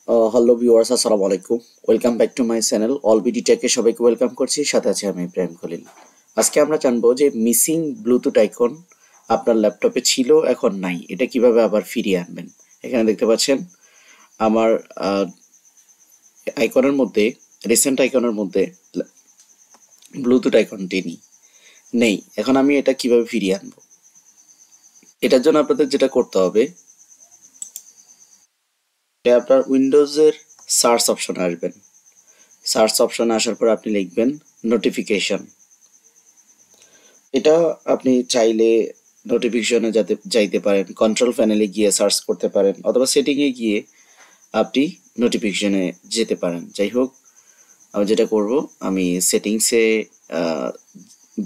Hello viewers, আসসালামু আলাইকুম। Welcome back to my channel all BD টেকে সবাইকে ওয়েলকাম করছি। সাথে আছি আমি ইব্রাহিম খলিল। আজকে আমরা জানবো যে মিসিং ব্লুটুথ আইকন আপনার ল্যাপটপে ছিল, এখন নাই, এটা কিভাবে আবার ফিরিয়ে আনবেন। এখানে দেখতে পাচ্ছেন আমার আইকনের মধ্যে, রিসেন্ট আইকনের মধ্যে ব্লুটুথ আইকনটি নেই। এখন আমি এটা কিভাবে ফিরিয়ে আনবো? এটার জন্য আপনাদের যেটা করতে হবে, আপনার উইন্ডোজের সার্চ অপশনে আসবেন। সার্চ অপশনে আসার পর আপনি লিখবেন নোটিফিকেশন। এটা আপনি চাইলে নোটিফিকেশনে যাইতে পারেন, কন্ট্রোল প্যানেলে গিয়ে সার্চ করতে পারেন, অথবা সেটিংয়ে গিয়ে আপনি নোটিফিকেশনে যেতে পারেন। যাই হোক, আমি যেটা করব, আমি সেটিংসে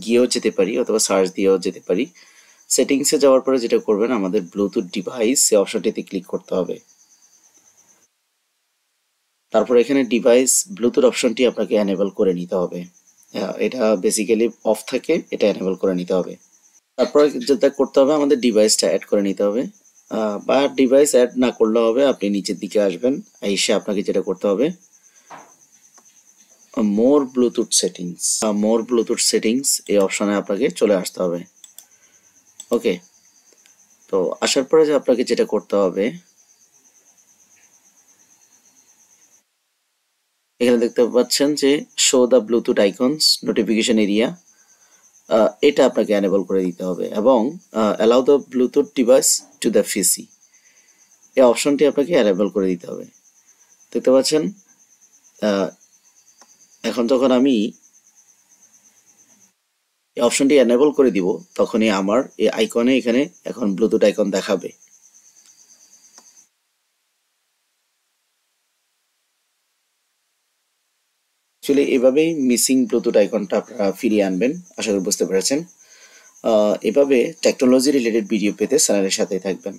গিয়েও যেতে পারি অথবা সার্চ দিয়েও যেতে পারি। সেটিংসে যাওয়ার পরে যেটা করবেন, আমাদের ব্লুটুথ ডিভাইস এই অপশনটিতে ক্লিক করতে হবে। তারপর এখানে ডিভাইস ব্লুটুথ অপশনটি আপনাকে এনেবল করে নিতে হবে। এটা বেসিক্যালি অফ থাকে, এটা এনেবল করে নিতে হবে। তারপরে যেটা করতে হবে, আমাদের ডিভাইসটা অ্যাড করে নিতে হবে, বা ডিভাইস অ্যাড না করলে হবে, আপনি নিচের দিকে আসবেন, এসে আপনাকে যেটা করতে হবে, মোর ব্লুটুথ সেটিংস এই অপশনে আপনাকে চলে আসতে হবে। ওকে, তো আসার পরে যে আপনাকে যেটা করতে হবে, এখানে দেখতে পাচ্ছেন যে show the Bluetooth icons notification area, এটা আপনাকে এনেবল করে দিতে হবে, এবং allow the Bluetooth device to the পিসি এই অপশনটি আপনাকে এনেবল করে দিতে হবে। দেখতে পাচ্ছেন, এখন যখন আমি এই অপশনটি এনেবল করে দিব, তখনই আমার এই আইকনে এখানে এখন ব্লুটুথ আইকন দেখাবে। অ্যাকচুয়ালি এভাবেই মিসিং ব্লুটুথ আইকনটা আপনারা ফিরিয়ে আনবেন। আশা করি বুঝতে পেরেছেন। এভাবে টেকনোলজি রিলেটেড ভিডিও পেতে চ্যানেলের সাথেই থাকবেন।